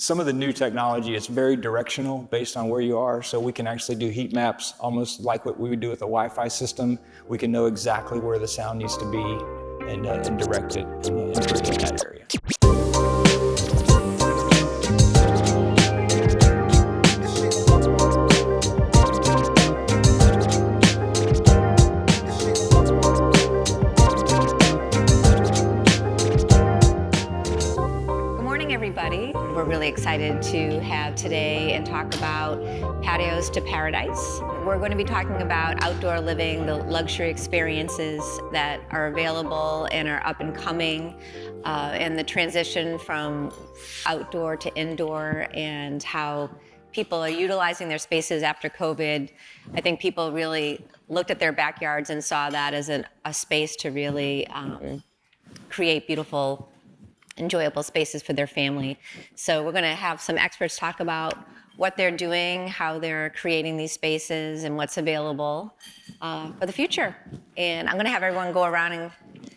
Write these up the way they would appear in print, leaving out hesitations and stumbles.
some of the new technology is very directional based on where you are. So we can actually do heat maps almost like what we would do with a Wi-Fi system. We can know exactly where the sound needs to be and direct it in that area. We're really excited to have today and talk about Patios to Paradise. We're going to be talking about outdoor living, the luxury experiences that are available and are up and coming, and the transition from outdoor to indoor and how people are utilizing their spaces after COVID. I think people really looked at their backyards and saw that as a space to really create beautiful, enjoyable spaces for their family. So we're going to have some experts talk about what they're doing, how they're creating these spaces, and what's available for the future. And I'm going to have everyone go around and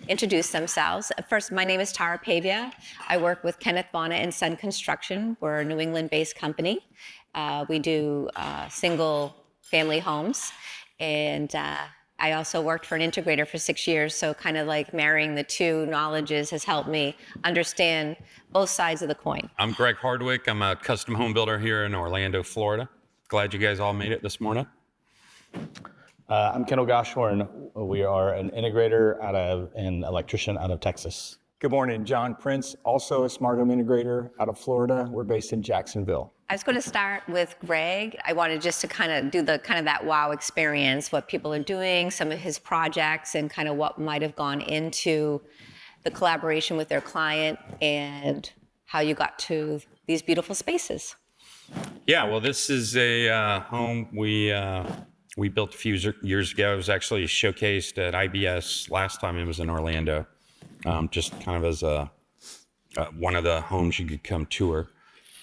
introduce themselves. First, my name is Pavia. I work with Kenneth, Vona, and Son Construction. We're a New England-based company. We do single family homes, and I also worked for an integrator for 6 years, so kind of like marrying the two knowledges has helped me understand both sides of the coin. I'm Greg Hardwick. I'm a custom home builder here in Orlando, Florida. Glad you guys all made it this morning. I'm Kendall Goshorn. We are an integrator and electrician out of Texas. Good morning, John Prince, also a smart home integrator out of Florida. We're based in Jacksonville. I was going to start with Greg. I wanted just to kind of do that wow experience, what people are doing, some of his projects, and kind of what might have gone into the collaboration with their client and how you got to these beautiful spaces. Yeah, well, this is a home we built a few years ago. It was actually showcased at IBS last time it was in Orlando, just kind of as one of the homes you could come tour.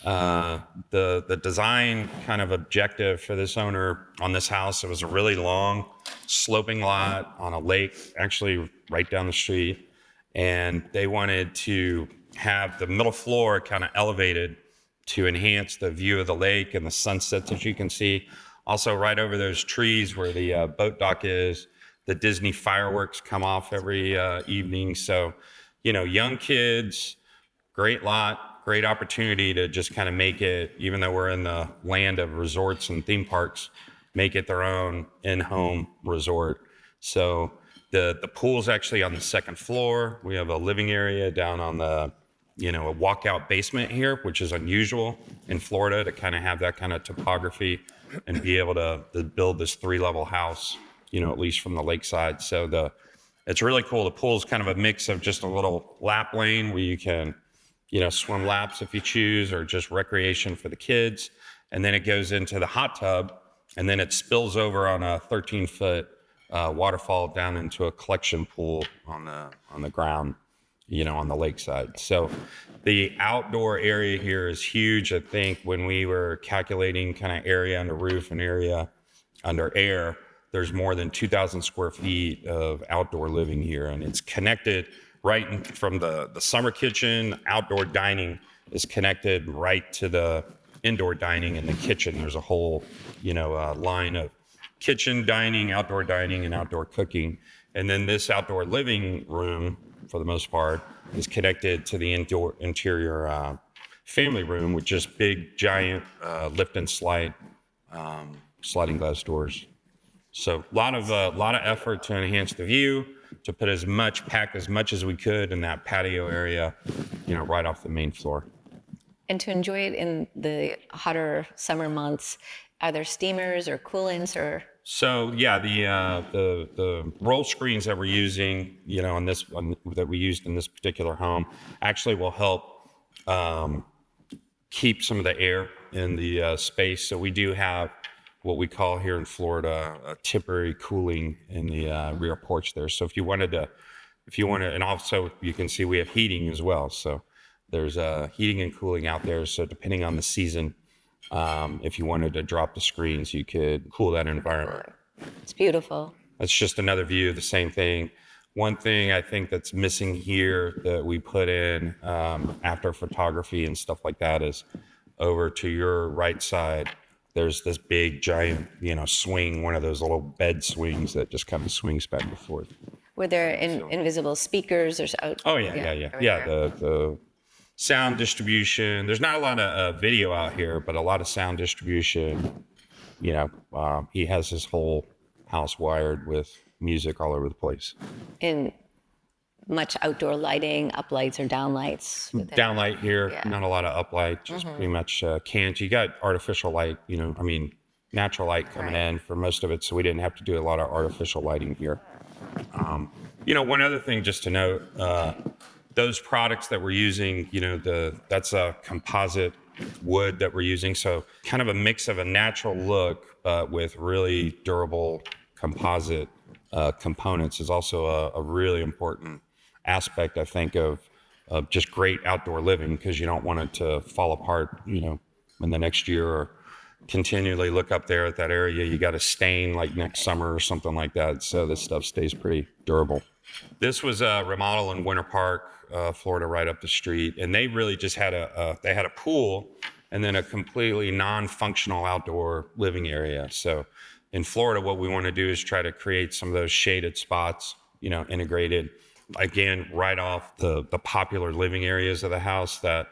The design kind of objective for this owner on this house, it was a really long sloping lot on a lake, actually right down the street. And they wanted to have the middle floor kind of elevated to enhance the view of the lake and the sunsets that you can see. Also right over those trees where the boat dock is, the Disney fireworks come off every evening. So, you know, young kids, great lot. Great opportunity to just kind of make it, even though we're in the land of resorts and theme parks, make it their own in-home resort. So the pool's actually on the second floor. We have a living area down on the, a walkout basement here, which is unusual in Florida to kind of have that kind of topography and be able to build this 3-level house, at least from the lakeside. So it's really cool. The pool's kind of a mix of just a little lap lane where you can swim laps if you choose, or just recreation for the kids. And then it goes into the hot tub, and then it spills over on a 13-foot waterfall down into a collection pool on the ground, on the lakeside. So the outdoor area here is huge. I think when we were calculating kind of area under roof and area under air, there's more than 2,000 square feet of outdoor living here, and it's connected right from the summer kitchen. Outdoor dining is connected right to the indoor dining and the kitchen. There's a whole, line of kitchen dining, outdoor dining, and outdoor cooking. And then this outdoor living room, for the most part, is connected to the interior family room with just big, giant lift and slide sliding glass doors. So a lot of effort to enhance the view, to pack as much as we could in that patio area, right off the main floor. And to enjoy it in the hotter summer months, are there steamers or coolants or? So yeah, the roll screens that we're using, that we used in this particular home, actually will help keep some of the air in the space. So we do have what we call here in Florida a temporary cooling in the rear porch there. So if you wanted to, and also you can see we have heating as well. So there's heating and cooling out there. So depending on the season, if you wanted to drop the screens, you could cool that environment. It's beautiful. That's just another view of the same thing. One thing I think that's missing here that we put in after photography and stuff like that is over to your right side, there's this big giant, swing, one of those little bed swings that just kind of swings back and forth. Were there invisible speakers or? Oh yeah. The sound distribution. There's not a lot of video out here, but a lot of sound distribution. He has his whole house wired with music all over the place. And much outdoor lighting, up lights or down lights? Downlight here, not a lot of uplight, just pretty much cans. You got artificial light, natural light coming in for most of it, so we didn't have to do a lot of artificial lighting here. One other thing just to note, those products that we're using, that's a composite wood that we're using, so kind of a mix of a natural look, but with really durable composite components is also a really important aspect, I think, of just great outdoor living, because you don't want it to fall apart, in the next year, or continually look up there at that area. You got a stain like next summer or something like that. So this stuff stays pretty durable. This was a remodel in Winter Park, Florida, right up the street. And they really just had they had a pool and then a completely non-functional outdoor living area. So in Florida, what we want to do is try to create some of those shaded spots, integrated, again, right off the popular living areas of the house. That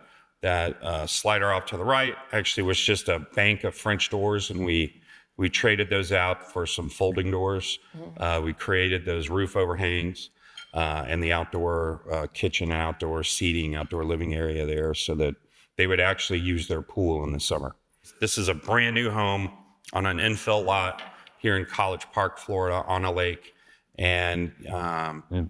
slider off to the right actually was just a bank of French doors, and we traded those out for some folding doors. We created those roof overhangs and the outdoor kitchen and outdoor seating, outdoor living area there, so that they would actually use their pool in the summer. This is a brand new home on an infill lot here in College Park, Florida, on a lake, and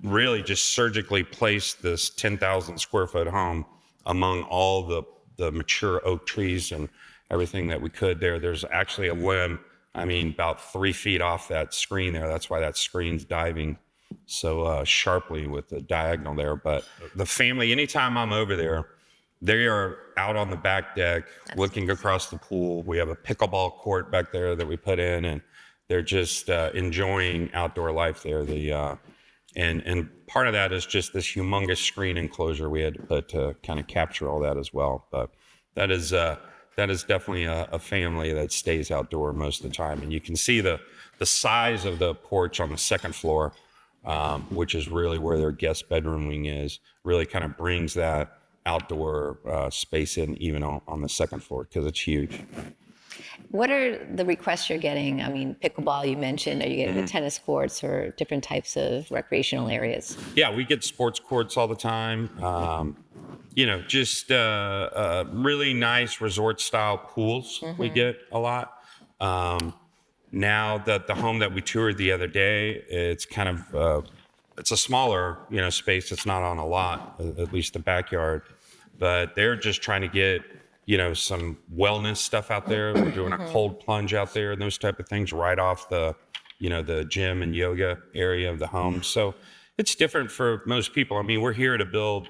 really just surgically placed this 10,000 square foot home among all the mature oak trees and everything that we could there. There's actually a limb, about 3 feet off that screen there. That's why that screen's diving so sharply with the diagonal there. But the family, anytime I'm over there, they are out on the back deck looking across the pool. We have a pickleball court back there that we put in, and they're just enjoying outdoor life there. And part of that is just this humongous screen enclosure we had to put to kind of capture all that as well. But that is definitely a family that stays outdoor most of the time. And you can see the size of the porch on the second floor, which is really where their guest bedroom wing is, really kind of brings that outdoor space in even on the second floor, because it's huge. What are the requests you're getting? Pickleball you mentioned. Are you getting the tennis courts or different types of recreational areas? Yeah, we get sports courts all the time. Just really nice resort style pools. We get a lot. Now that the home that we toured the other day, it's kind of it's a smaller space. It's not on a lot, at least the backyard. But they're just trying to get some wellness stuff out there. We're doing a cold plunge out there and those type of things right off the gym and yoga area of the home. So it's different for most people. We're here to build,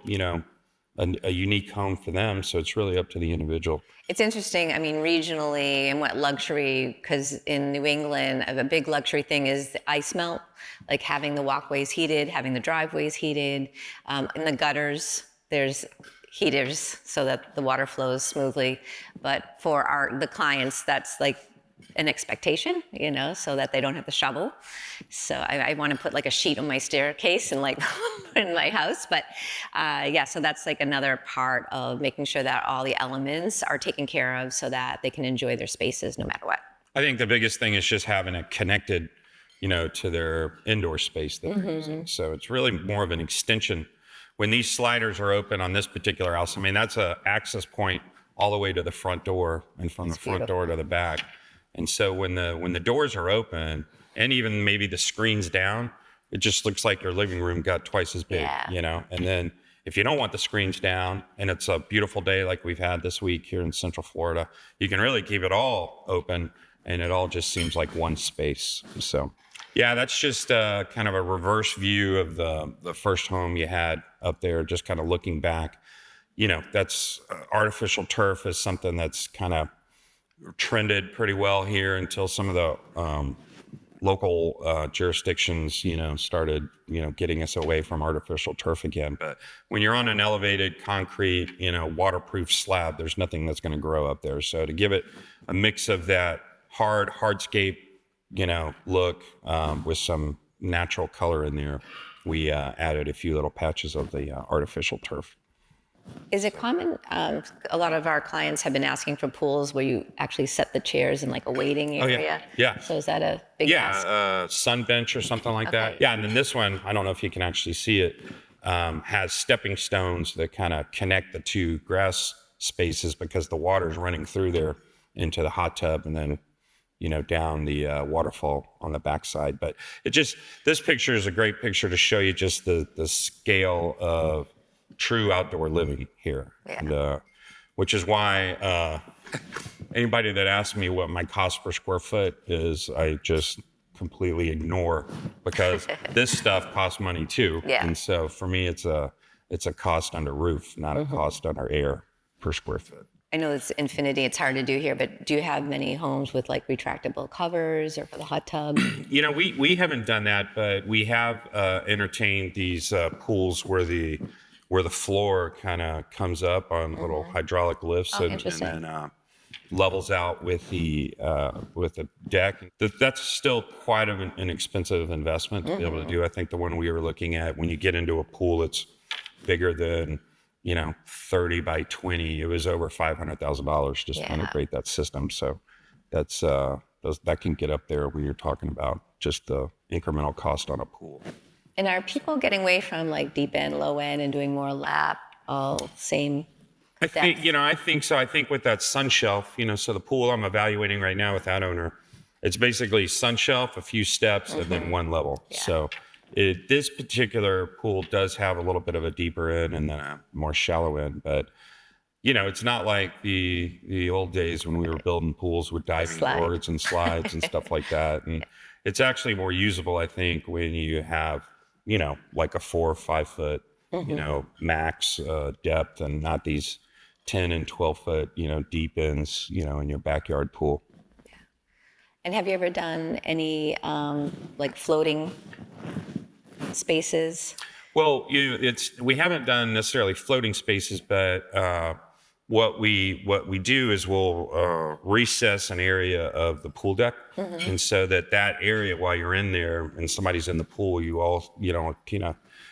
a unique home for them. So it's really up to the individual. It's interesting, regionally and what luxury, because in New England, a big luxury thing is the ice melt, like having the walkways heated, having the driveways heated, in the gutters, there's heaters so that the water flows smoothly. But for the clients, that's like an expectation, so that they don't have to shovel. So I want to put like a sheet on my staircase and like in my house. But so that's like another part of making sure that all the elements are taken care of so that they can enjoy their spaces no matter what. I think the biggest thing is just having it connected, to their indoor space that they're using. So it's really more of an extension. When these sliders are open on this particular house, that's an access point all the way to the front door and from the front door to the back. And so when the doors are open and even maybe the screen's down, it just looks like your living room got twice as big, And then if you don't want the screens down and it's a beautiful day like we've had this week here in Central Florida, you can really keep it all open and it all just seems like one space. So yeah, that's just kind of a reverse view of the first home you had up there, just kind of looking back. That's artificial turf is something that's kind of trended pretty well here until some of the local jurisdictions, started, getting us away from artificial turf again. But when you're on an elevated concrete, waterproof slab, there's nothing that's going to grow up there. So to give it a mix of that hardscape, look with some natural color in there, we added a few little patches of the artificial turf. Is it common? A lot of our clients have been asking for pools where you actually set the chairs in like a waiting area. Yeah. So is that a big ask? Sun bench or something like that. Yeah, and then this one, I don't know if you can actually see it, has stepping stones that kind of connect the two grass spaces because the water's running through there into the hot tub and then, down the waterfall on the backside. But this picture is a great picture to show you just the scale of true outdoor living here. Yeah. And, which is why anybody that asks me what my cost per square foot is, I just completely ignore, because this stuff costs money too. Yeah. And so for me, it's a cost under roof, not a cost under air per square foot. I know it's infinity, it's hard to do here, but do you have many homes with like retractable covers or for the hot tub? We haven't done that, but we have entertained these pools where the floor kind of comes up on little hydraulic lifts and then levels out with the deck. That's still quite an expensive investment to be able to do. I think the one we were looking at, when you get into a pool that's bigger than 30 by 20, it was over $500,000 just to integrate that system. So that's that can get up there when you're talking about just the incremental cost on a pool. And are people getting away from like deep end, low end, and doing more lap, all same? I think so. I think with that sun shelf, so the pool I'm evaluating right now with that owner, it's basically sun shelf, a few steps, and then one level. Yeah. So this particular pool does have a little bit of a deeper end and then a more shallow end, but it's not like the old days when we were building pools with diving boards and slides and stuff like that. And it's actually more usable, I think, when you have like a 4 or 5 foot, max depth, and not these 10 and 12 foot, deep ends, in your backyard pool. Yeah. And have you ever done any like floating spaces? Well, we haven't done necessarily floating spaces, but what we do is we'll recess an area of the pool deck, and so that area, while you're in there and somebody's in the pool, you all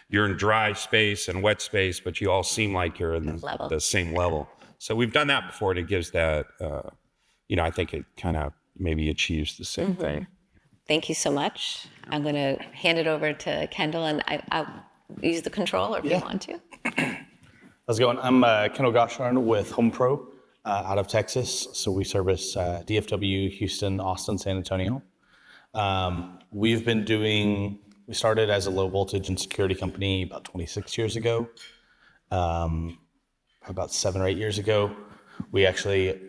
you're in dry space and wet space, but you all seem like you're in the same level. So we've done that before, and it gives that I think it kind of maybe achieves the same thing. Thank you so much. I'm going to hand it over to Kendall, and I'll use the controller if you want to. How's it going? I'm Kendall Goshorn with HomePro out of Texas. So we service DFW, Houston, Austin, San Antonio. We started as a low voltage and security company about 26 years ago. About 7 or 8 years ago, we actually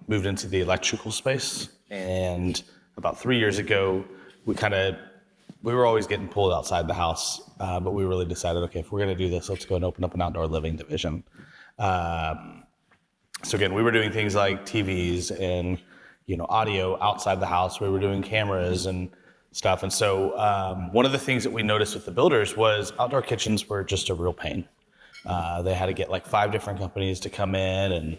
moved into the electrical space. And about 3 years ago, we were always getting pulled outside the house, but we really decided, okay, if we're going to do this, let's go and open up an outdoor living division. So again, we were doing things like TVs and audio outside the house. We were doing cameras and stuff. And so one of the things that we noticed with the builders was outdoor kitchens were just a real pain. They had to get like 5 different companies to come in, and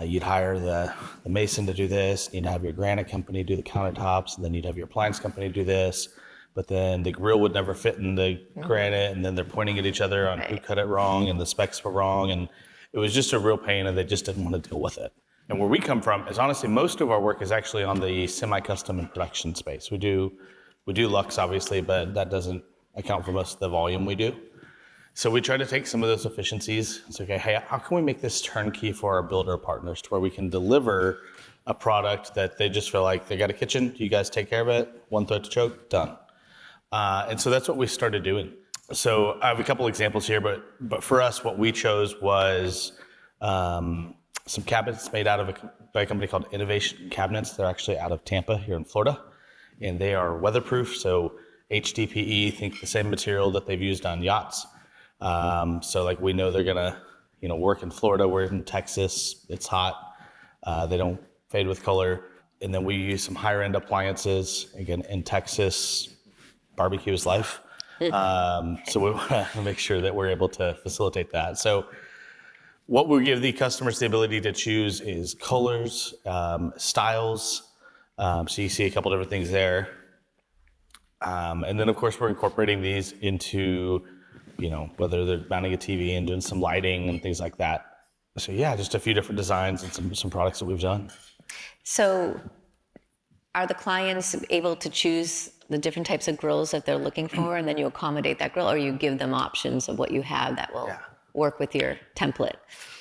you'd hire the mason to do this. You'd have your granite company do the countertops, and then you'd have your appliance company do this. But then the grill would never fit in the granite, and then they're pointing at each other on who cut it wrong, and the specs were wrong, and it was just a real pain, and they just didn't want to deal with it. And where we come from is honestly most of our work is actually on the semi-custom and production space. We do Lux obviously, but that doesn't account for most of the volume we do. So we try to take some of those efficiencies. It's okay, hey, how can we make this turnkey for our builder partners to where we can deliver a product that they just feel like they got a kitchen, you guys take care of it, one throat to choke, done. And so that's what we started doing. So I have a couple examples here, but for us, what we chose was some cabinets made by a company called Innovation Cabinets. They're actually out of Tampa here in Florida, and they are weatherproof. So HDPE, think the same material that they've used on yachts. So like we know they're gonna, work in Florida. We're in Texas. It's hot. They don't fade with color. And then we use some higher end appliances. Again, in Texas, barbecue is life. So we want to make sure that we're able to facilitate that. So what we give the customers the ability to choose is colors, styles. So you see a couple different things there. And then of course we're incorporating these into, whether they're mounting a TV and doing some lighting and things like that. So yeah, just a few different designs and some products that we've done. So are the clients able to choose the different types of grills that they're looking for, and then you accommodate that grill, or you give them options of what you have that will work with your template?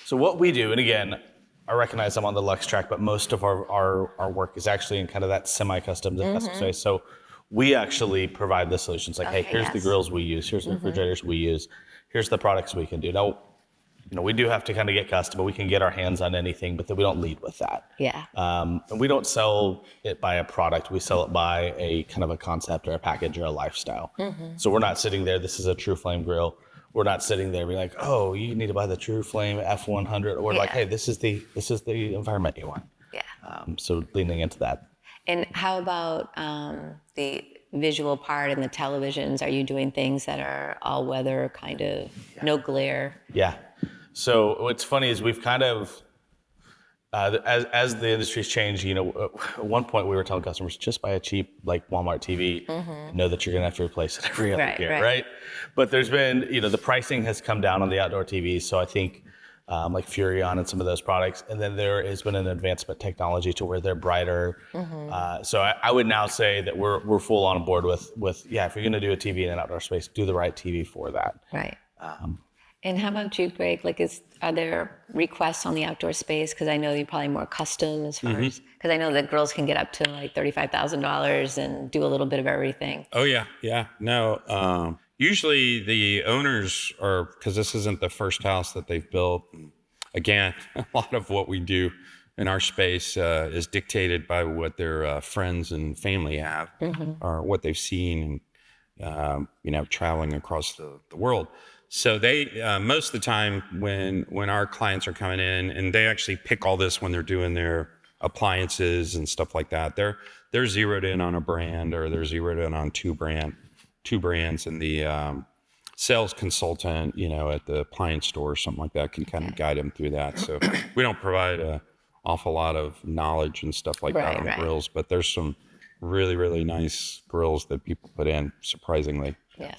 So what we do, and again, I recognize I'm on the Lux track, but most of our work is actually in kind of that semi-custom to custom space. So we actually provide the solutions like, hey, here's the grills we use, here's the refrigerators we use, here's the products we can do. Now, we do have to kind of get custom, but we can get our hands on anything, but then we don't lead with that. Yeah. And we don't sell it by a product. We sell it by a kind of a concept or a package or a lifestyle. So we're not sitting there, this is a True Flame grill. We're not sitting there being like, oh, you need to buy the True Flame F100. We're like, hey, this is the environment you want. Yeah. So leaning into that. And how about the visual part and the televisions? Are you doing things that are all weather, kind of no glare? Yeah. So what's funny is we've kind of, as the industry's changed, at one point we were telling customers, just buy a cheap like Walmart TV, know that you're gonna have to replace it every other year, right? But there's been, the pricing has come down on the outdoor TVs. So I think like Furrion and some of those products, and then there has been an advancement technology to where they're brighter. So I would now say that we're full on board with if you're gonna do a TV in an outdoor space, do the right TV for that. Right. And how about you, Greg? Like, are there requests on the outdoor space? Because I know you're probably more custom as far as, because I know that girls can get up to like $35,000 and do a little bit of everything. Oh yeah. No, usually the owners are, because this isn't the first house that they've built. Again, a lot of what we do in our space is dictated by what their friends and family have, or what they've seen, and traveling across the world. So they, most of the time when our clients are coming in, and they actually pick all this when they're doing their appliances and stuff like that, they're zeroed in on a brand, or they're zeroed in on two brands, and the sales consultant, at the appliance store or something like that can kind of guide them through that. So we don't provide an awful lot of knowledge and stuff like that on grills, but there's some really, really nice grills that people put in, surprisingly. Yeah.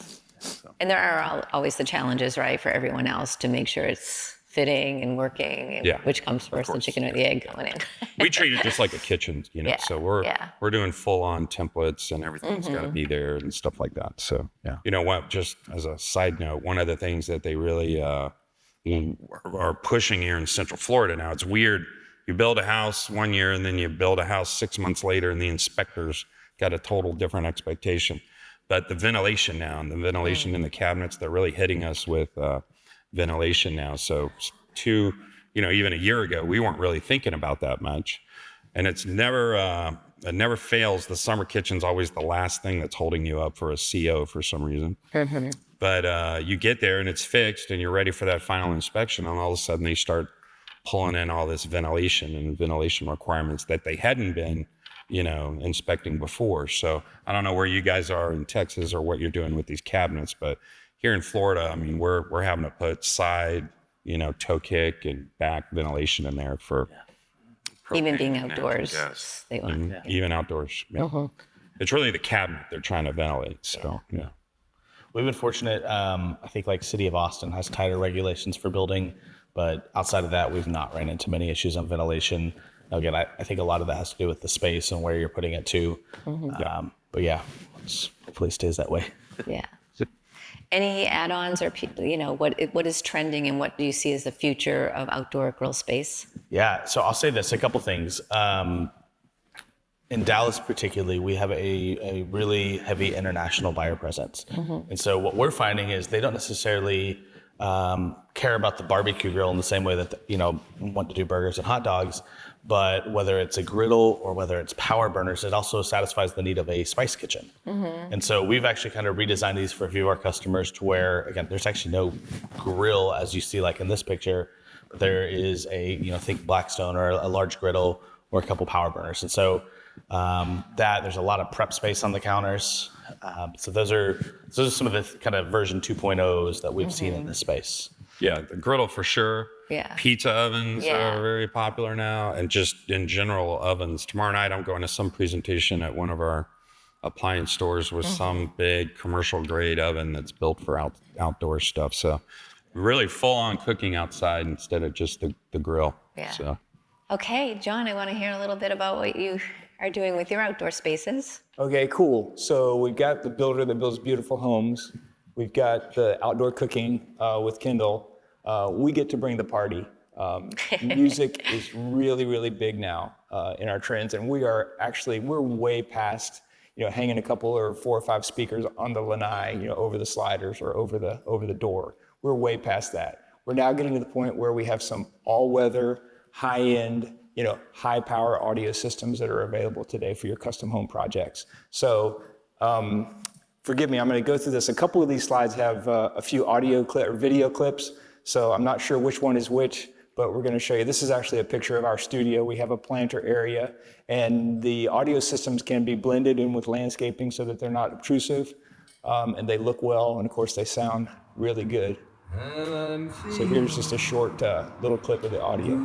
And there are always the challenges, right, for everyone else to make sure it's fitting and working, and which comes first, the chicken or the egg going in. We treat it just like a kitchen, so we're doing full on templates, and everything's got to be there and stuff like that. So, just as a side note, one of the things that they really are pushing here in Central Florida now, it's weird. You build a house one year, and then you build a house 6 months later, and the inspectors got a total different expectation. But the ventilation now, and the ventilation in the cabinets, they're really hitting us with ventilation now. So even a year ago, we weren't really thinking about that much. And it never fails. The summer kitchen's always the last thing that's holding you up for a CO for some reason. But you get there and it's fixed and you're ready for that final inspection, and all of a sudden they start pulling in all this ventilation and ventilation requirements that they hadn't been inspecting before. So I don't know where you guys are in Texas or what you're doing with these cabinets, but here in Florida, I mean, we're having to put side, toe kick and back ventilation in there for even being outdoors. They want even outdoors. Yeah. It's really the cabinet they're trying to ventilate. So we've been fortunate. I think like City of Austin has tighter regulations for building, but outside of that, we've not ran into many issues on ventilation. Again, I think a lot of that has to do with the space and where you're putting it to. But hopefully it stays that way. Yeah. Any add-ons or what is trending, and what do you see as the future of outdoor grill space? Yeah, so I'll say this, a couple things. In Dallas particularly, we have a really heavy international buyer presence. And so what we're finding is they don't necessarily care about the barbecue grill in the same way that want to do burgers and hot dogs, but whether it's a griddle or whether it's power burners, it also satisfies the need of a spice kitchen. And so we've actually kind of redesigned these for a few of our customers to where, again, there's actually no grill as you see like in this picture, but there is a think Blackstone or a large griddle or a couple power burners. And so There's a lot of prep space on the counters. So those are some of the kind of version 2.0s that we've seen in this space. Yeah, the griddle for sure. Yeah. Pizza ovens Yeah. are very popular now, and just in general ovens. Tomorrow night I'm going to some presentation at one of our appliance stores with some big commercial grade oven that's built for outdoor stuff. So really full on cooking outside instead of just the grill. Yeah. So. Okay, John, I want to hear a little bit about what you are doing with your outdoor spaces. Okay, cool. So we've got the builder that builds beautiful homes. We've got the outdoor cooking with Kendall. We get to bring the party. Music is really, really big now in our trends, and we're way past, hanging a couple or 4 or 5 speakers on the lanai, over the sliders or over the door. We're way past that. We're now getting to the point where we have some all-weather, high-end, high-power audio systems that are available today for your custom home projects. So, forgive me, I'm going to go through this. A couple of these slides have a few video clips, so I'm not sure which one is which, but we're going to show you. This is actually a picture of our studio. We have a planter area, and the audio systems can be blended in with landscaping so that they're not obtrusive, and they look well, and of course they sound really good. So here's just a short little clip of the audio.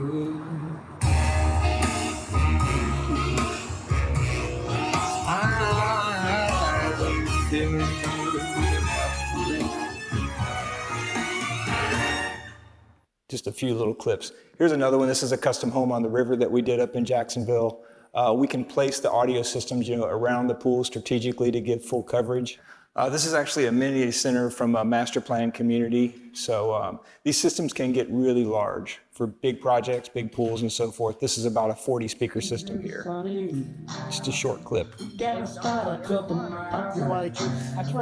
Just a few little clips. Here's another one. This is a custom home on the river that we did up in Jacksonville. We can place the audio systems, around the pool strategically to give full coverage. This is actually a amenity center from a master plan community. So these systems can get really large for big projects, big pools and so forth. This is about a 40 speaker system here. Just a short clip. That's right.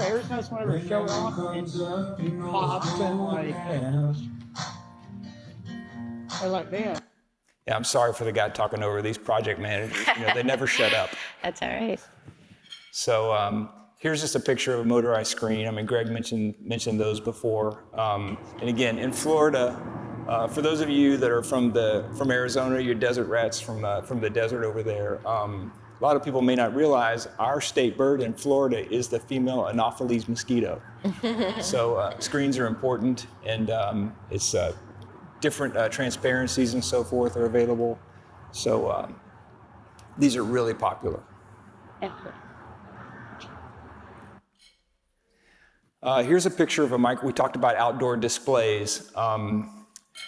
Every time whenever they show it off, it pops and like that. Yeah, I'm sorry for the guy talking over these project managers. They never shut up. That's all right. So here's just a picture of a motorized screen. I mean, Greg mentioned those before. And again, in Florida, for those of you that are from Arizona, you're desert rats from the desert over there. A lot of people may not realize our state bird in Florida is the female Anopheles mosquito. So screens are important, and it's different transparencies and so forth are available. So these are really popular. Here's a picture of a mic. We talked about outdoor displays, and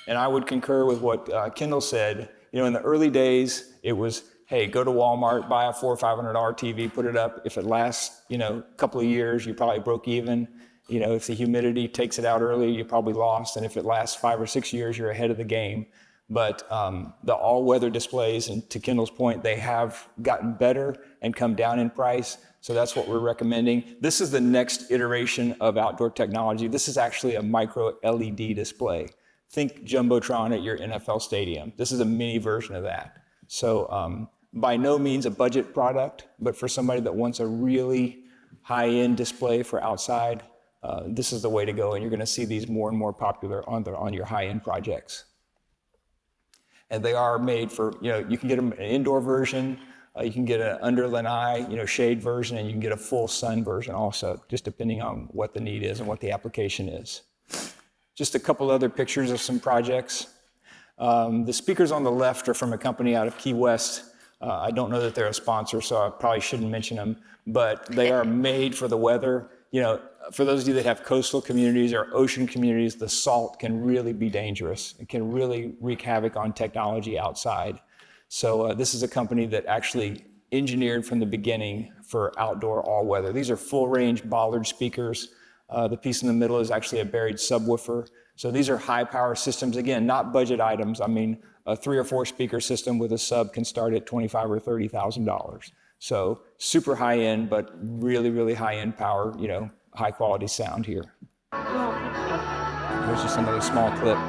I would concur with what Kendall said. In the early days, it was, hey, go to Walmart, buy a $400 or $500 TV, put it up. If it lasts, a couple of years, you probably broke even. If the humidity takes it out early, you probably lost. And if it lasts 5 or 6 years, you're ahead of the game. But the all-weather displays, and to Kendall's point, they have gotten better and come down in price. So that's what we're recommending. This is the next iteration of outdoor technology. This is actually a micro LED display. Think Jumbotron at your NFL stadium. This is a mini version of that. So by no means a budget product, but for somebody that wants a really high-end display for outside, this is the way to go, and you're going to see these more and more popular on your high-end projects. And they are made for, you can get them an indoor version, you can get an under lanai, shade version, and you can get a full sun version also, just depending on what the need is and what the application is. Just a couple other pictures of some projects. The speakers on the left are from a company out of Key West. I don't know that they're a sponsor, so I probably shouldn't mention them, but they are made for the weather. For those of you that have coastal communities or ocean communities, the salt can really be dangerous. It can really wreak havoc on technology outside. So this is a company that actually engineered from the beginning for outdoor all-weather. These are full-range bollard speakers. The piece in the middle is actually a buried subwoofer. So these are high-power systems. Again, not budget items. I mean, a 3 or 4 speaker system with a sub can start at $25,000 or $30,000. So super high-end, but really, really high-end power, high-quality sound here. Here's just another small clip.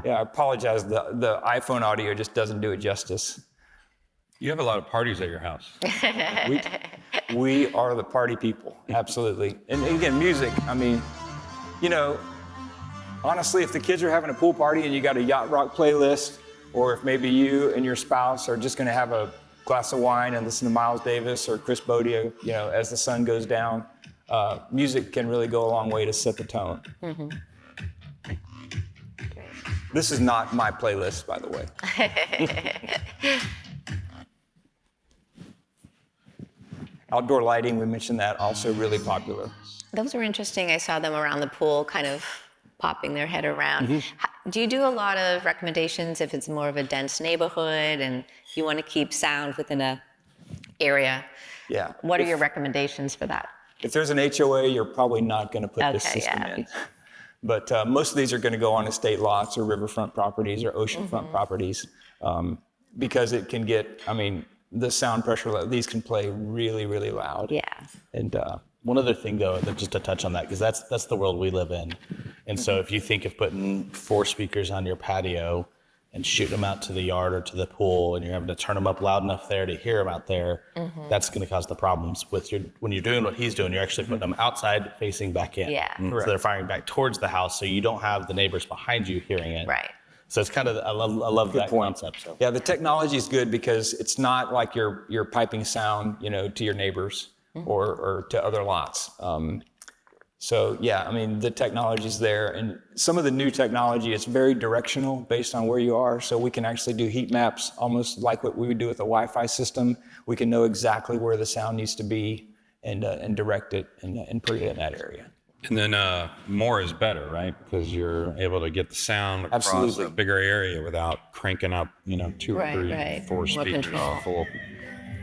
Yeah, I apologize. The iPhone audio just doesn't do it justice. You have a lot of parties at your house. We are the party people, absolutely. And again, music, I mean, honestly, if the kids are having a pool party and you got a yacht rock playlist, or if maybe you and your spouse are just gonna have a glass of wine and listen to Miles Davis or Chris Bodia, as the sun goes down, music can really go a long way to set the tone. This is not my playlist, by the way. Outdoor lighting, we mentioned that, also really popular. Those were interesting. I saw them around the pool kind of popping their head around. Do you do a lot of recommendations if it's more of a dense neighborhood and you want to keep sound within a area? Yeah. What are your recommendations for that? If there's an HOA, you're probably not going to put this system in. But most of these are going to go on estate lots or riverfront properties or oceanfront properties because it can get, the sound pressure, these can play really, really loud. Yeah. And one other thing, though, just to touch on that, because that's the world we live in. And so if you think of putting 4 speakers on your patio and shooting them out to the yard or to the pool, and you're having to turn them up loud enough there to hear them out there, that's going to cause the problems with when you're doing what he's doing. You're actually putting them outside facing back in. Yeah. So they're firing back towards the house, so you don't have the neighbors behind you hearing it. Right. So it's kind of, I love that concept. So. Yeah, the technology is good because it's not like you're piping sound, to your neighbors or to other lots. So yeah, the technology's there, and some of the new technology is very directional based on where you are. So we can actually do heat maps, almost like what we would do with a Wi-Fi system. We can know exactly where the sound needs to be and direct it and put it in that area. And then more is better, right? Because you're able to get the sound across Absolutely. a bigger area without cranking up, 2 or 3, 4 More speakers control. full.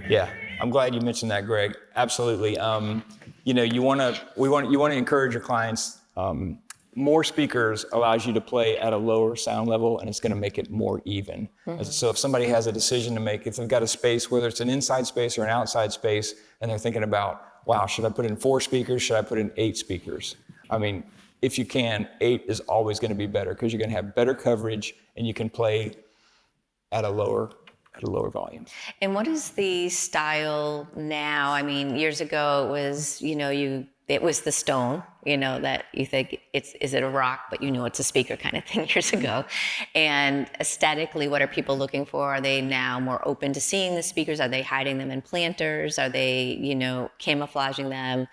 Yeah, I'm glad you mentioned that, Greg. Absolutely. You want to encourage your clients. More speakers allows you to play at a lower sound level, and it's going to make it more even. So if somebody has a decision to make, if they've got a space, whether it's an inside space or an outside space, and they're thinking about, wow, should I put in 4 speakers? Should I put in 8 speakers? If you can, 8 is always going to be better because you're going to have better coverage and you can play at a lower volume. And what is the style now? Years ago it was, it was the stone, that you think is it a rock, but it's a speaker kind of thing years ago. And aesthetically, what are people looking for? Are they now more open to seeing the speakers? Are they hiding them in planters? Are they, camouflaging them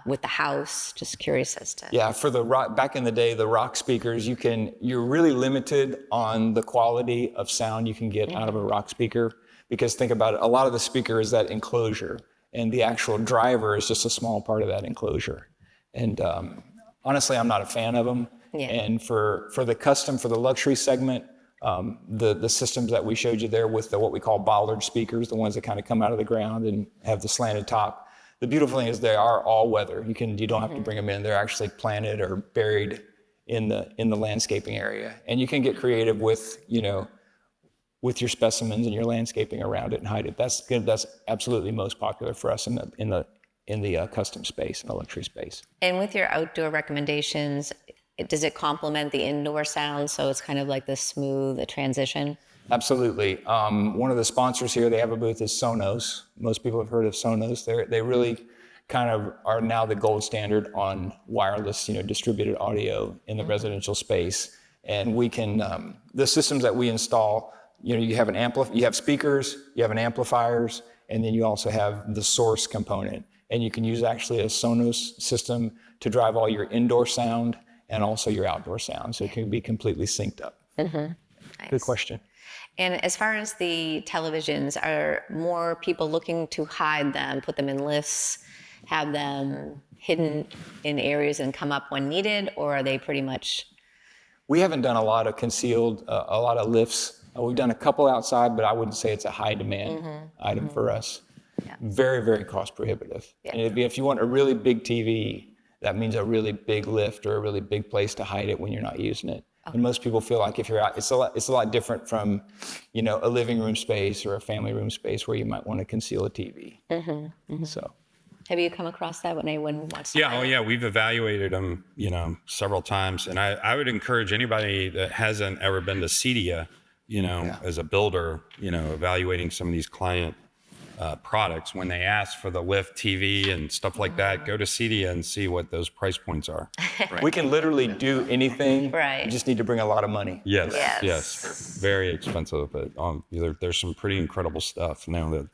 with the house? Just curious as to. Yeah, for the rock, back in the day, the rock speakers, you're really limited on the quality of sound you can get out of a rock speaker, because think about it, a lot of the speaker is that enclosure, and the actual driver is just a small part of that enclosure. And honestly, I'm not a fan of them. Yeah. And for the luxury segment, the systems that we showed you there with what we call bollard speakers, the ones that kind of come out of the ground and have the slanted top. The beautiful thing is they are all weather. You don't have to bring them in. They're actually planted or buried in the landscaping area. And you can get creative with your specimens and your landscaping around it and hide it. That's good. That's absolutely most popular for us in the custom space, in the luxury space. And with your outdoor recommendations, does it complement the indoor sound? So it's kind of like this smooth transition? Absolutely. One of the sponsors here, they have a booth, is Sonos. Most people have heard of Sonos. They really kind of are now the gold standard on wireless, distributed audio in the residential space. And we can, the systems that we install, you have speakers, you have an amplifiers, and then you also have the source component. And you can use actually a Sonos system to drive all your indoor sound and also your outdoor sound. So it can be completely synced up. Nice. Good question. And as far as the televisions, are more people looking to hide them, put them in lifts, have them hidden in areas and come up when needed, or are they pretty much? We haven't done a lot of concealed, a lot of lifts. We've done a couple outside, but I wouldn't say it's a high demand item for us. Yeah. Very, very cost prohibitive. Yeah. And if you want a really big TV, that means a really big lift or a really big place to hide it when you're not using it. And most people feel like if you're out, it's a lot different from, a living room space or a family room space where you might want to conceal a TV. So, Have you come across that when anyone wants to? Yeah, yeah, we've evaluated them, several times, and I would encourage anybody that hasn't ever been to CEDIA, as a builder, evaluating some of these client products. When they ask for the lift TV and stuff like that, go to Cedia and see what those price points are. We can literally do anything. Right. You just need to bring a lot of money. Yes. Very expensive, but there's some pretty incredible stuff. That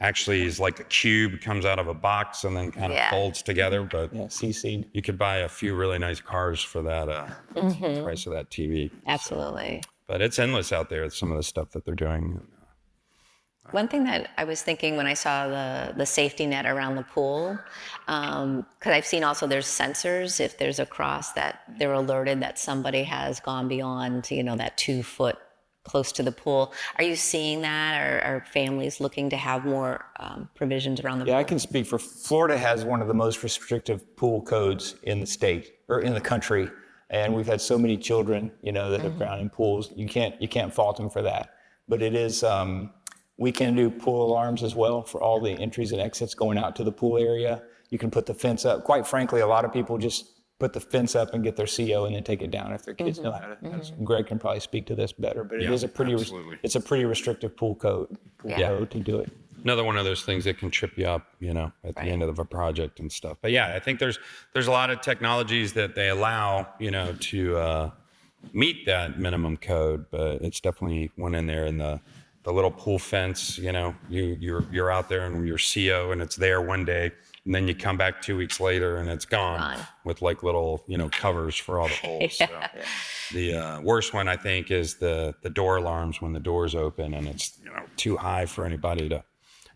actually is like a cube, comes out of a box and then kind of folds together. But CC'd. you could buy a few really nice cars for that price of that TV. Absolutely. But it's endless out there, some of the stuff that they're doing. One thing that I was thinking when I saw the safety net around the pool, because I've seen also there's sensors, if there's a cross, that they're alerted that somebody has gone beyond, that 2 foot close to the pool. Are you seeing that? Or are families looking to have more provisions around the pool? Yeah, I can speak for Florida has one of the most restrictive pool codes in the state or in the country. And we've had so many children, that have drowned in pools. You can't fault them for that. But it is, we can do pool alarms as well for all the entries and exits going out to the pool area. You can put the fence up. Quite frankly, a lot of people just put the fence up and get their CO and then take it down if their kids know how to. Greg can probably speak to this better, but it is a pretty restrictive pool code to do it. Another one of those things that can trip you up, at the end of a project and stuff. But yeah, I think there's a lot of technologies that they allow, to meet that minimum code, but it's definitely one in there in the little pool fence. You're out there and your CO and it's there one day, and then you come back 2 weeks later and it's gone. With like little covers for all the holes. So, the worst one I think is the door alarms when the doors open and it's too high for anybody to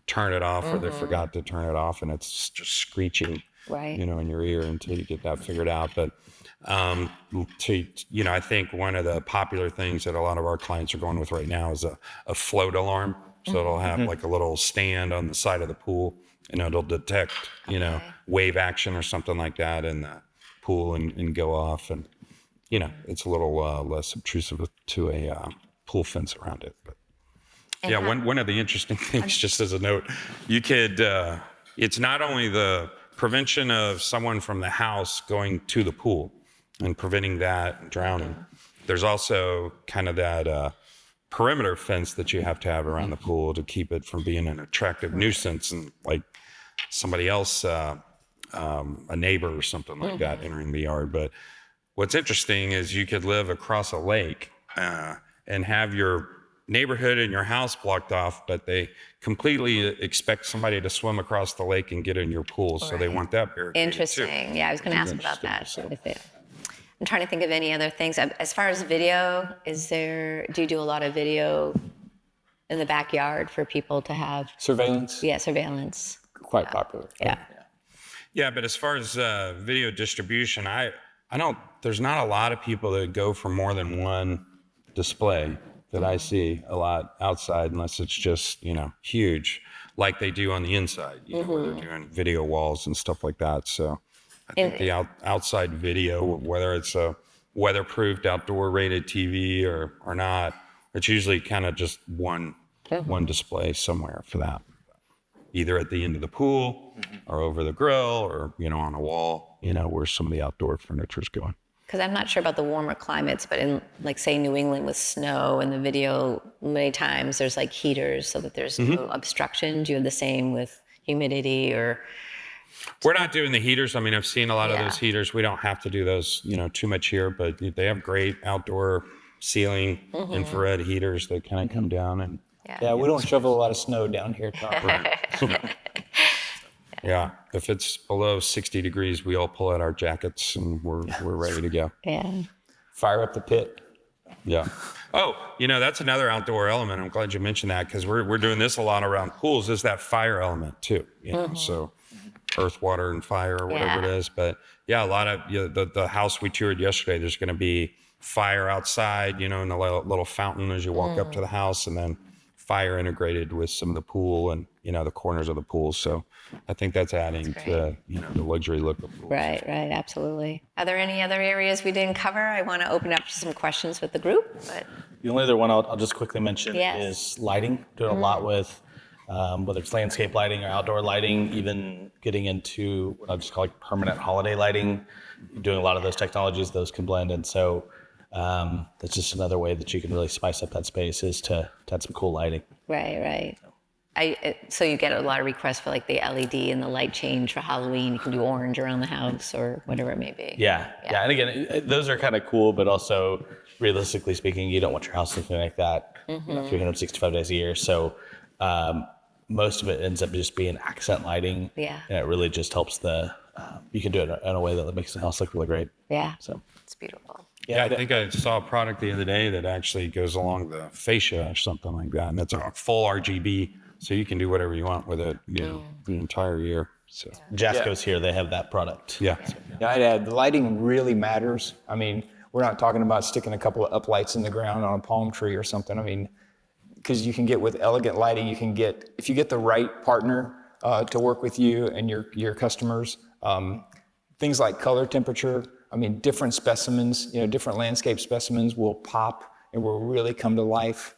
turn it off, or they forgot to turn it off and it's just screeching in your ear until you get that figured out. But I think one of the popular things that a lot of our clients are going with right now is a float alarm. So it'll have like a little stand on the side of the pool, and it'll detect wave action or something like that in the pool and go off, and it's a little less obtrusive to a pool fence around it. But one of the interesting things, just as a note, you could it's not only the prevention of someone from the house going to the pool and preventing that drowning. There's also kind of that perimeter fence that you have to have around the pool to keep it from being an attractive nuisance and like somebody else, a neighbor or something like that entering the yard. But what's interesting is you could live across a lake and have your neighborhood and your house blocked off, but they completely expect somebody to swim across the lake and get in your pool. So they want that barricaded Interesting. too. Yeah, I was going to ask about that. I'm trying to think of any other things. As far as video, do you do a lot of video in the backyard for people to have? Surveillance? Yeah, surveillance. Quite popular. Yeah, but as far as video distribution, there's not a lot of people that go for more than one display that I see a lot outside, unless it's just, huge, like they do on the inside, where they're doing video walls and stuff like that. So I think the outside video, whether it's a weatherproofed outdoor rated TV or not, it's usually kind of just one display somewhere for that, either at the end of the pool or over the grill or, on a wall, where some of the outdoor furniture is going. Because I'm not sure about the warmer climates, but in, like, say, New England with snow and the video, many times there's like heaters so that there's no obstruction. Do you have the same with humidity or? We're not doing the heaters. I mean, I've seen a lot of those heaters. We don't have to do those, too much here, but they have great outdoor ceiling infrared heaters that kind of come down and. Yeah, we don't shovel a lot of snow down here, Tom. Right. Yeah, if it's below 60 degrees, we all pull out our jackets and we're ready to go. Yeah. Fire up the pit. Yeah. Oh, that's another outdoor element. I'm glad you mentioned that, because we're doing this a lot around pools. Is that fire element too? So earth, water, and fire, or whatever it is. But yeah, a lot of the house we toured yesterday. There's going to be fire outside, in the little fountain as you walk up to the house, and then fire integrated with some of the pool and the corners of the pool. So I think that's adding to the luxury look of pools. Right, absolutely. Are there any other areas we didn't cover? I want to open up to some questions with the group. But The only other one I'll just quickly mention is lighting. Doing a lot with whether it's landscape lighting or outdoor lighting, even getting into what I just call like permanent holiday lighting. Doing a lot of those technologies, those can blend. And so that's just another way that you can really spice up that space, is to add some cool lighting. Right. So you get a lot of requests for like the LED and the light change for Halloween. You can do orange around the house or whatever it may be. Yeah. And again, those are kind of cool, but also realistically speaking, you don't want your house looking like that 365 days a year. So most of it ends up just being accent lighting. Yeah. And it really just helps you can do it in a way that makes the house look really great. Yeah. So It's beautiful. Yeah, I think I saw a product the other day that actually goes along the fascia or something like that. And that's a full RGB. So you can do whatever you want with it, the entire year. So Jasco's here, they have that product. yeah. Yeah, I'd add the lighting really matters. I mean, we're not talking about sticking a couple of uplights in the ground on a palm tree or something. I mean, because you can get with elegant lighting, if you get the right partner to work with you and your customers, things like color temperature. I mean, different specimens, different landscape specimens will pop and will really come to life.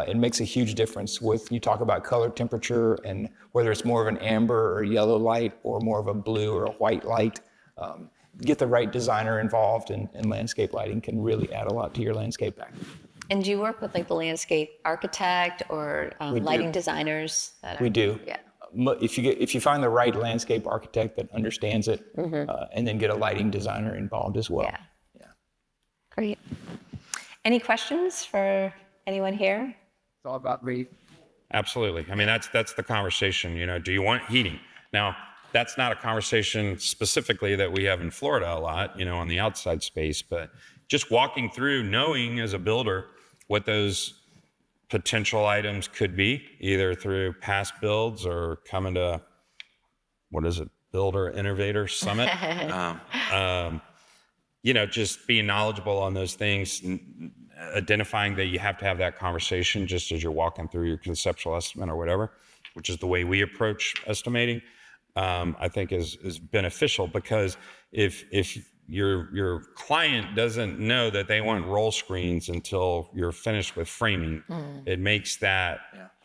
It makes a huge difference you talk about color temperature and whether it's more of an amber or yellow light or more of a blue or a white light. Get the right designer involved and landscape lighting can really add a lot to your landscape package. And do you work with like the landscape architect or lighting designers? We do. Yeah. If you find the right landscape architect that understands it, and then get a lighting designer involved as well. Yeah. Great. Any questions for anyone here? It's all about me. Absolutely. I mean, that's the conversation, do you want heating? Now, that's not a conversation specifically that we have in Florida a lot, on the outside space, but just walking through, knowing as a builder what those potential items could be, either through past builds or coming to, Builder Innovator Summit. Just being knowledgeable on those things, identifying that you have to have that conversation just as you're walking through your conceptual estimate or whatever, which is the way we approach estimating, I think is beneficial, because if your client doesn't know that they want roll screens until you're finished with framing, it makes that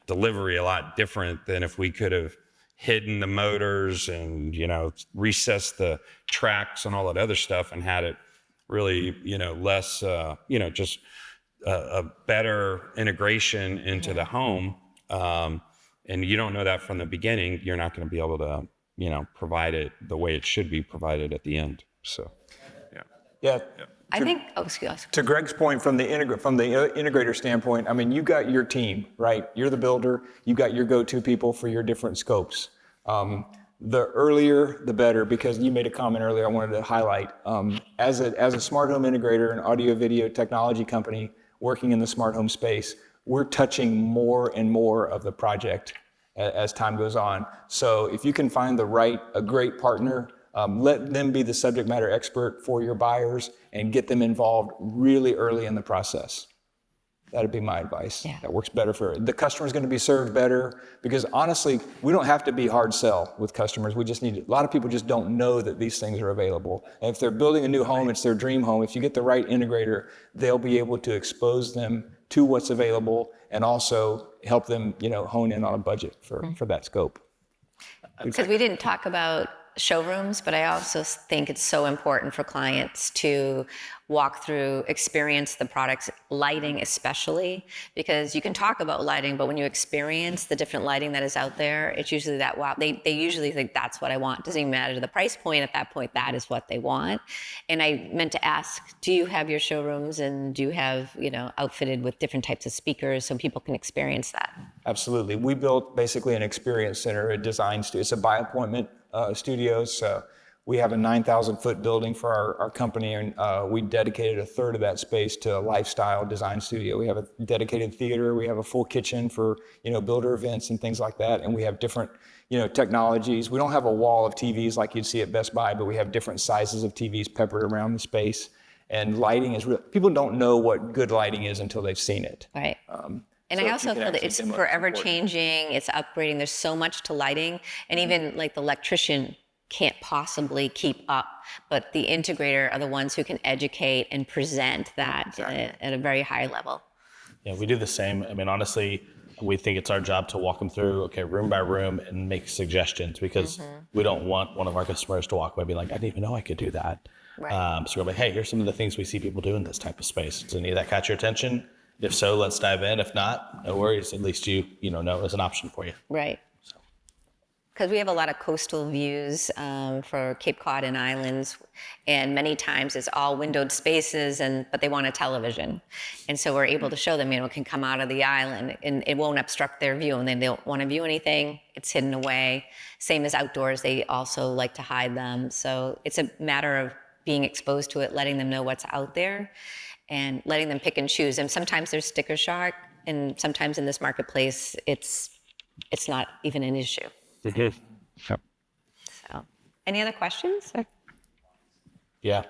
delivery a lot different than if we could have hidden the motors and, recessed the tracks and all that other stuff and had it really, less, just a better integration into the home. And you don't know that from the beginning, you're not going to be able to, provide it the way it should be provided at the end. So, Yeah. I think, excuse me. To Greg's point, from the integrator standpoint, I mean, you got your team, right? You're the builder. You got your go-to people for your different scopes. The earlier, the better, because you made a comment earlier I wanted to highlight. As a smart home integrator, an audio video technology company working in the smart home space, we're touching more and more of the project as time goes on. So if you can find a great partner, let them be the subject matter expert for your buyers and get them involved really early in the process. That'd be my advice. Yeah. That works better for the customer's going to be served better, because honestly, we don't have to be hard sell with customers. We just a lot of people just don't know that these things are available. And if they're building a new home, it's their dream home. If you get the right integrator, they'll be able to expose them to what's available and also help them, hone in on a budget for that scope. Because we didn't talk about showrooms, but I also think it's so important for clients to walk through, experience the products, lighting especially, because you can talk about lighting, but when you experience the different lighting that is out there, it's usually that, wow, they usually think that's what I want. It doesn't even matter the price point. At that point, that is what they want. And I meant to ask, do you have your showrooms and do you have, outfitted with different types of speakers so people can experience that? Absolutely. We built basically an experience center, a design studio. It's a by appointment studio. So we have a 9,000-foot building for our company, and we dedicated a third of that space to a lifestyle design studio. We have a dedicated theater. We have a full kitchen for builder events and things like that. And we have different technologies. We don't have a wall of TVs like you'd see at Best Buy, but we have different sizes of TVs peppered around the space. And lighting is real. People don't know what good lighting is until they've seen it. Right. And So I if also you can feel that actually it's demo, it's forever important. changing, it's upgrading, there's so much to lighting, and even like the electrician can't possibly keep up, but the integrator are the ones who can educate and present that at a very high level. Yeah, we do the same. I mean, honestly, we think it's our job to walk them through, room by room and make suggestions, because we don't want one of our customers to walk away and be like, I didn't even know I could do that. Right. So we're like, hey, here's some of the things we see people do in this type of space. Does any of that catch your attention? If so, let's dive in. If not, no worries. At least you know it's an option for you. Right. Because we have a lot of coastal views for Cape Cod and islands, and many times it's all windowed spaces, but they want a television. And so we're able to show them, it can come out of the island and it won't obstruct their view, and then they don't want to view anything, it's hidden away. Same as outdoors, they also like to hide them. So it's a matter of being exposed to it, letting them know what's out there, and letting them pick and choose. And sometimes there's sticker shock, and sometimes in this marketplace, it's not even an issue. Yep. So, any other questions? Yeah.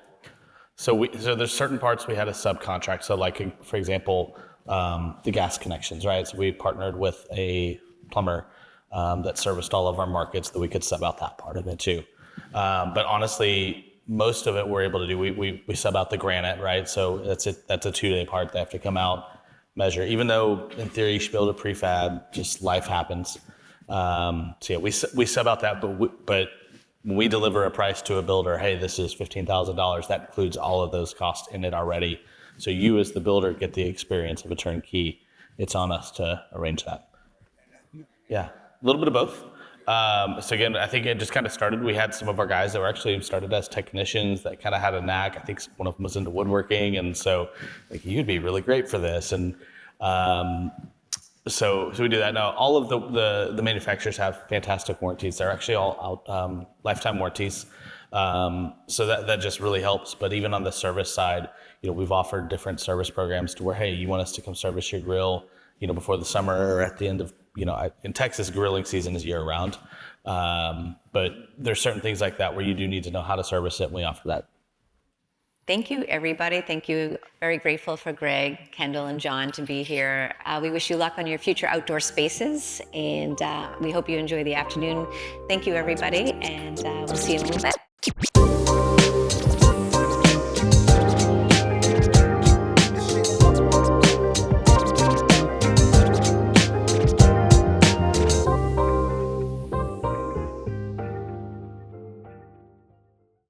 So there's certain parts we had a subcontract. So like, for example, the gas connections, right? So we partnered with a plumber that serviced all of our markets that we could sub out that part of it too. But honestly, most of it we're able to do. We sub out the granite, right? So that's a 2-day part. They have to come out, measure. Even though in theory you should be able to prefab, just life happens. So yeah, we sub out that, but when we deliver a price to a builder, hey, this is $15,000, that includes all of those costs in it already. So you as the builder get the experience of a turnkey. It's on us to arrange that. Yeah, a little bit of both. So again, I think it just kind of started. We had some of our guys that were actually started as technicians that kind of had a knack. I think one of them was into woodworking, and so like, you'd be really great for this. And so we do that. Now, all of the manufacturers have fantastic warranties. They're actually all out lifetime warranties. So that just really helps. But even on the service side, we've offered different service programs to where, hey, you want us to come service your grill, before the summer or at the end of, in Texas, grilling season is year round. But there's certain things like that where you do need to know how to service it, and we offer that. Thank you, everybody. Thank you. Very grateful for Greg, Kendall, and John to be here. We wish you luck on your future outdoor spaces, and we hope you enjoy the afternoon. Thank you, everybody, and we'll see you in a little bit.